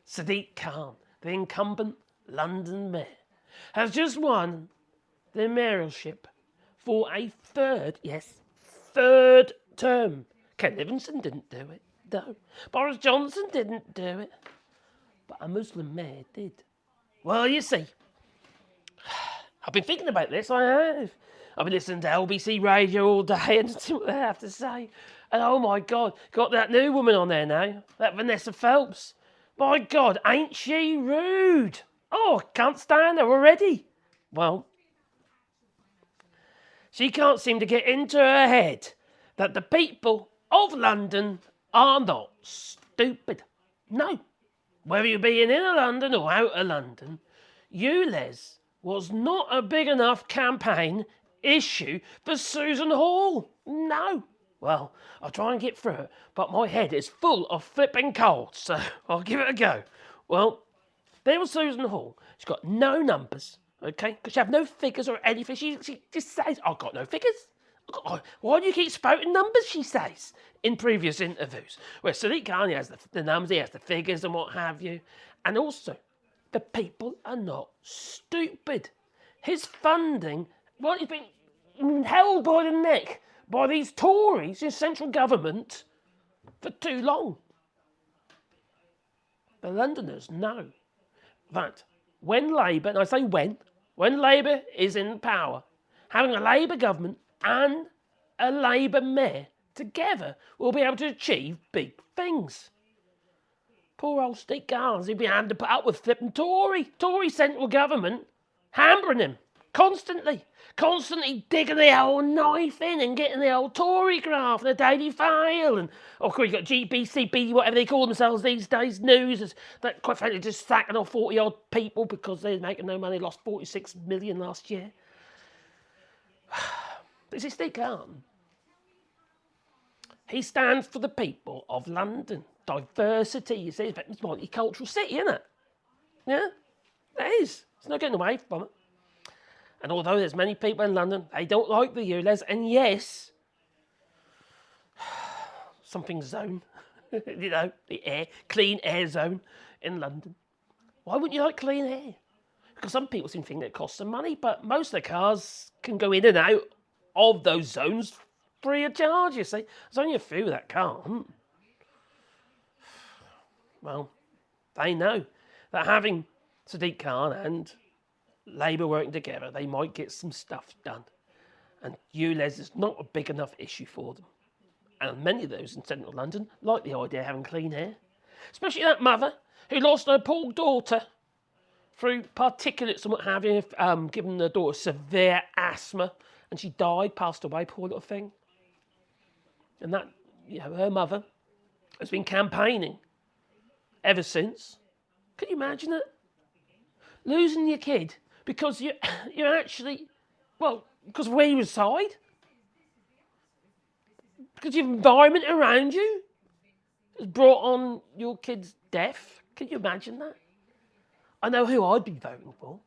Sadiq Khan, the incumbent London mayor, has just won the mayoralship for a third term. Ken Livingstone didn't do it, no. Boris Johnson didn't do it, but a Muslim mayor did. Well, you see, I've been thinking about this, I have. I've been listening to LBC radio all day and see what they have to say. And oh my God, got that new woman on there now, that Vanessa Phelps. My God, ain't she rude? Oh, can't stand her already. Well, she can't seem to get into her head that the people of London are not stupid. No. Whether you're being in London or out of London, ULEZ was not a big enough campaign issue for Susan Hall. No. Well, I'll try and get through it, but my head is full of flipping colds, so I'll give it a go. Well, there was Susan Hall. She's got no numbers, okay? Because she have no figures or anything. She just says, I've got no figures. Why do you keep spouting numbers, she says, in previous interviews. Where Sadiq Khan has the numbers, he has the figures and what have you. And also, the people are not stupid. His funding, well, he's been held by the neck by these Tories in central government for too long. The Londoners know that when Labour, and I say when Labour is in power, having a Labour government and a Labour mayor together will be able to achieve big things. Poor old Sadiq Khan, he'd be having to put up with flipping Tory central government hampering him constantly digging the old knife in and getting the old Tory graft, the Daily File, and of course you got GBCB, whatever they call themselves these days, news, that quite frankly just sacking off 40 odd people because they're making no money, lost 46 million last year. This is Sadiq Khan. He stands for the people of London. Diversity, you see, it's a multicultural city, isn't it? Yeah, it is. There's no getting away from it. And although there's many people in London, they don't like the ULEZ, and yes, something zone, you know, the air, clean air zone in London. Why wouldn't you like clean air? Because some people seem to think it costs some money, but most of the cars can go in and out of those zones free of charge, you see. There's only a few that can't. Well, they know that having Sadiq Khan and Labour working together, they might get some stuff done. And ULEZ is not a big enough issue for them. And many of those in central London like the idea of having clean air. Especially that mother who lost her poor daughter through particulates and what have you, giving her daughter severe asthma. And she died, passed away, poor little thing. And that, you know, her mother has been campaigning ever since. Can you imagine it? Losing your kid because you're actually, well, because of where you reside? Because your environment around you has brought on your kid's death? Can you imagine that? I know who I'd be voting for.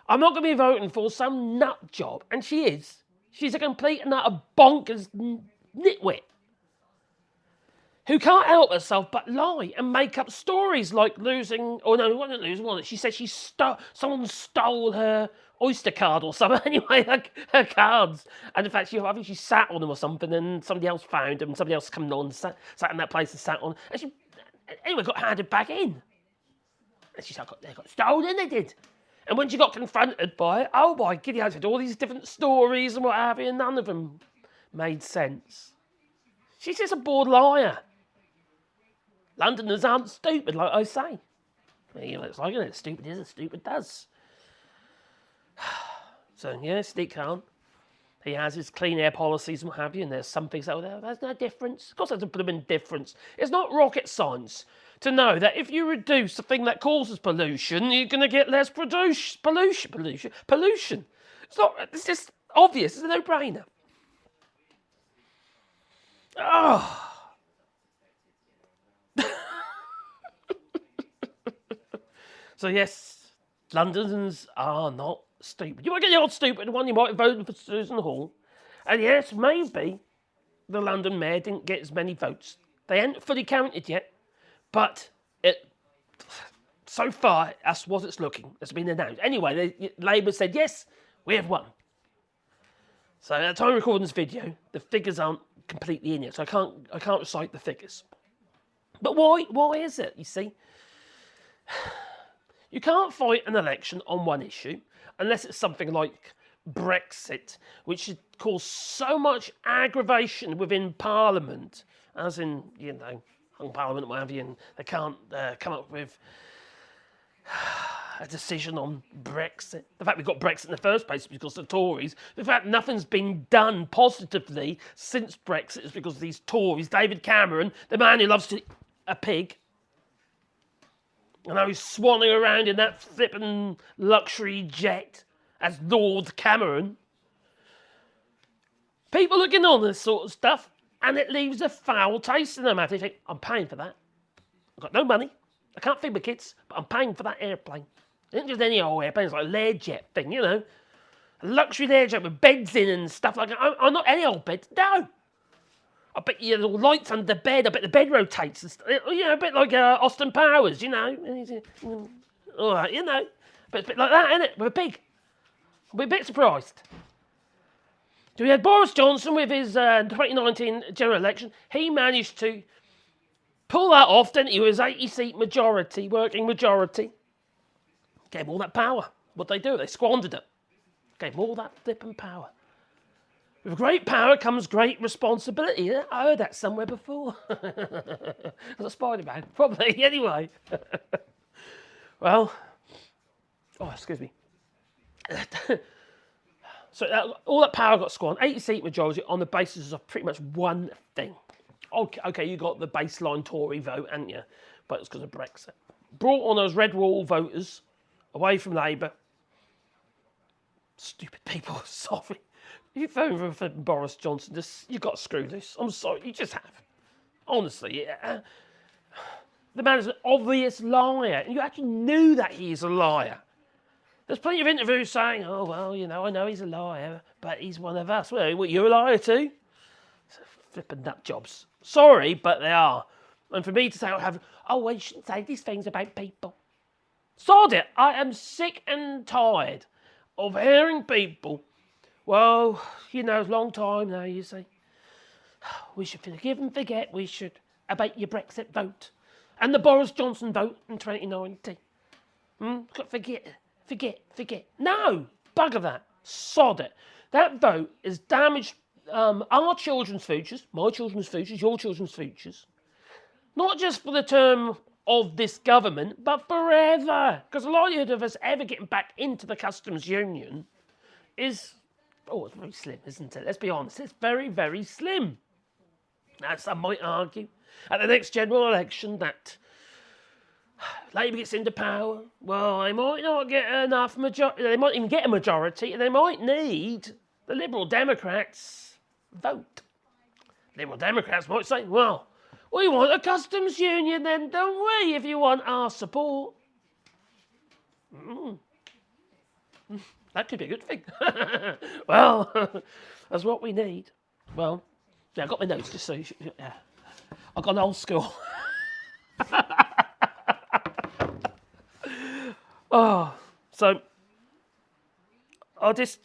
I'm not going to be voting for some nut job, and she is. She's a complete and utter bonkers nitwit who can't help herself but lie and make up stories like losing, or no, it wasn't losing, was it? She said someone stole her Oyster card or something, anyway, her cards. And in fact, I think she sat on them or something, and somebody else found them, and somebody else come on and sat in that place and sat on, and she, anyway, got handed back in. And she said, they got stolen, they did. And when she got confronted by it, oh my giddy, I said all these different stories and what have you, and none of them made sense. She's just a bored liar. Londoners aren't stupid, like I say. You know, it's like it. Stupid is as stupid does. So, yeah, Sadiq Khan, he has his clean air policies and what have you, and there's some things out there, there's no difference. Of course there's a blooming difference. It's not rocket science to know that if you reduce the thing that causes pollution, you're going to get less pollution. It's just obvious. It's a no-brainer. Oh. So yes, Londoners are not stupid. You might get the odd stupid one, you might have voted for Susan Hall. And yes, maybe the London mayor didn't get as many votes They ain't fully counted yet, but so far, that's what it's looking. It's been announced. Anyway, Labour said, yes, we have won. So at the time of recording this video, the figures aren't completely in yet, so I can't recite the figures. But why is it, you see? You can't fight an election on one issue unless it's something like Brexit, which should cause so much aggravation within Parliament, as in, hung Parliament, what have you, and they can't come up with a decision on Brexit. The fact we've got Brexit in the first place is because of the Tories. The fact nothing's been done positively since Brexit is because of these Tories. David Cameron, the man who loves to eat a pig, and now he's swanning around in that flippin' luxury jet as Lord Cameron. People looking on this sort of stuff, and it leaves a foul taste in their mouth. They think, I'm paying for that. I've got no money. I can't feed my kids, but I'm paying for that airplane. It isn't just any old airplane, it's like a Learjet thing, A luxury Learjet with beds in and stuff like that. I'm not any old bed, no. I bet you little lights under the bed, I bet the bed rotates. A bit like Austin Powers, All right, But it's a bit like that, isn't it, with a pig. We're a bit surprised. So we had Boris Johnson with his 2019 general election. He managed to pull that off, didn't he? With his 80-seat majority, working majority. Gave them all that power. What'd they do? They squandered it. Gave them all that flipping power. With great power comes great responsibility. I heard that somewhere before. Was a Spider-Man? Probably, anyway. Well, excuse me. So all that power got squandered. 80-seat majority on the basis of pretty much one thing. Okay, you got the baseline Tory vote, hadn't you? But it's because of Brexit. Brought on those red wall voters away from Labour. Stupid people, sorry. You vote for Boris Johnson, you've got to screw this. I'm sorry, you just have. Honestly, the man is an obvious liar. And you actually knew that he's a liar. There's plenty of interviews saying, oh, well, I know he's a liar, but he's one of us. Well, what, you're a liar too? Flipping nut jobs. Sorry, but they are. And for me to say, you shouldn't say these things about people. Sod it. I am sick and tired of hearing people, well, it's a long time now, you see. We should forgive and forget. We should abate your Brexit vote. And the Boris Johnson vote in 2019. Forget. No, bugger that. Sod it. That vote has damaged our children's futures, my children's futures, your children's futures. Not just for the term of this government, but forever. Because the likelihood of us ever getting back into the customs union is, it's very slim, isn't it? Let's be honest, it's very, very slim. Now, some might argue at the next general election that Labour gets into power. Well, they might not get enough majority. They might even get a majority, and they might need the Liberal Democrats' vote. Liberal Democrats might say, well, we want a customs union then, don't we, if you want our support? That could be a good thing. Well, that's what we need. Well, I got my notes just so you should, I've gone old school. So this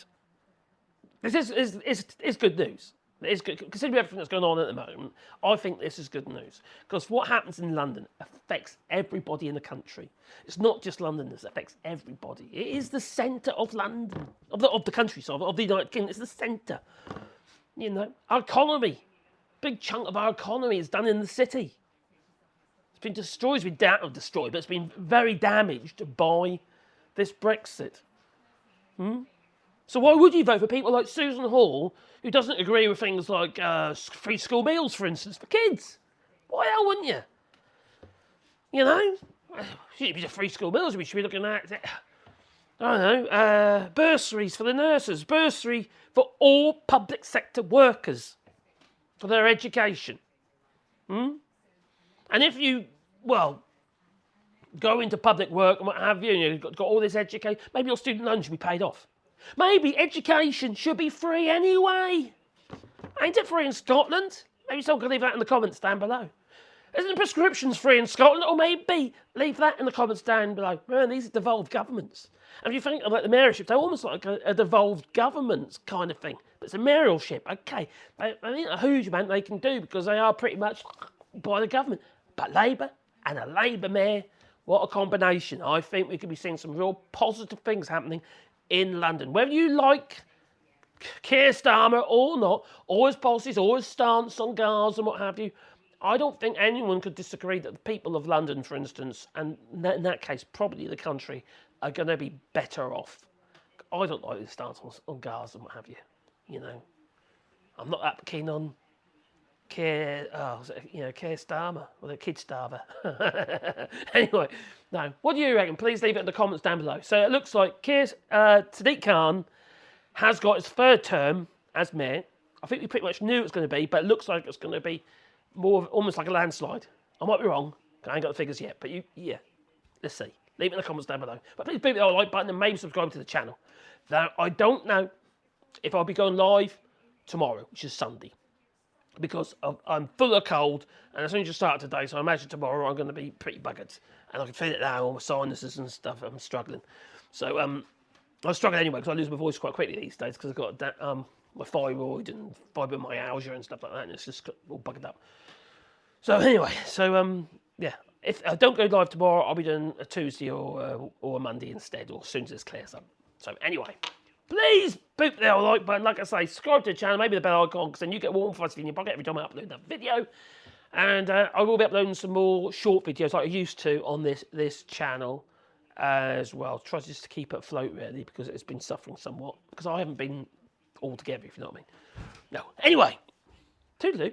is good news. It is good, considering everything that's going on at the moment. I think this is good news because what happens in London affects everybody in the country. It's not just Londoners; it affects everybody. It is the centre of London, of the country, of the United Kingdom. It's the centre. Our economy, big chunk of our economy is done in the city. It's been destroyed. But it's been very damaged by this Brexit. So why would you vote for people like Susan Hall, who doesn't agree with things like free school meals, for instance, for kids? Why the hell wouldn't you? Shouldn't be just free school meals. We should be looking at, bursaries for the nurses, bursary for all public sector workers for their education. And if you, go into public work and what have you, and you've got all this education, maybe your student loan should be paid off. Maybe education should be free anyway. Ain't it free in Scotland? Maybe someone can leave that in the comments down below. Isn't the prescriptions free in Scotland? Or maybe leave that in the comments down below. Remember, these are devolved governments. And if you think about the mayorship, they're almost like a devolved government kind of thing. But it's a mayoralship, okay. I think a huge amount they can do because they are pretty much by the government. But Labour and a Labour mayor, what a combination. I think we could be seeing some real positive things happening in London. Whether you like Keir Starmer or not, or his policies, or his stance on Gaza and what have you, I don't think anyone could disagree that the people of London, for instance, and in that case, probably the country, are going to be better off. I don't like his stance on Gaza and what have you. You know, I'm not that keen on Keir Starmer, or the kid starver. Anyway, no. What do you reckon? Please leave it in the comments down below. So it looks like Sadiq Khan has got his third term as mayor. I think we pretty much knew it was going to be, but it looks like it's going to be almost like a landslide. I might be wrong. I ain't got the figures yet, but let's see. Leave it in the comments down below. But please beat the like button and maybe subscribe to the channel. Now, I don't know if I'll be going live tomorrow, which is Sunday, because I'm full of cold, and as soon as you start today, so I imagine tomorrow I'm going to be pretty buggered, and I can feel it now, all my sinuses and stuff. I'm struggling. So I struggle anyway because I lose my voice quite quickly these days because I've got my thyroid and fibromyalgia and stuff like that, and it's just all buggered up. So anyway, if I don't go live tomorrow, I'll be doing a Tuesday or a Monday instead, or as soon as this clears up. So anyway, please boot the like button. Like I say, subscribe to the channel, maybe the bell icon, because then you get warm fuzzy in your pocket every time I upload a video. And I will be uploading some more short videos like I used to on this channel as well. Try just to keep it afloat really, because it's been suffering somewhat, because I haven't been all together, if you know what I mean. No. Anyway, toodaloo.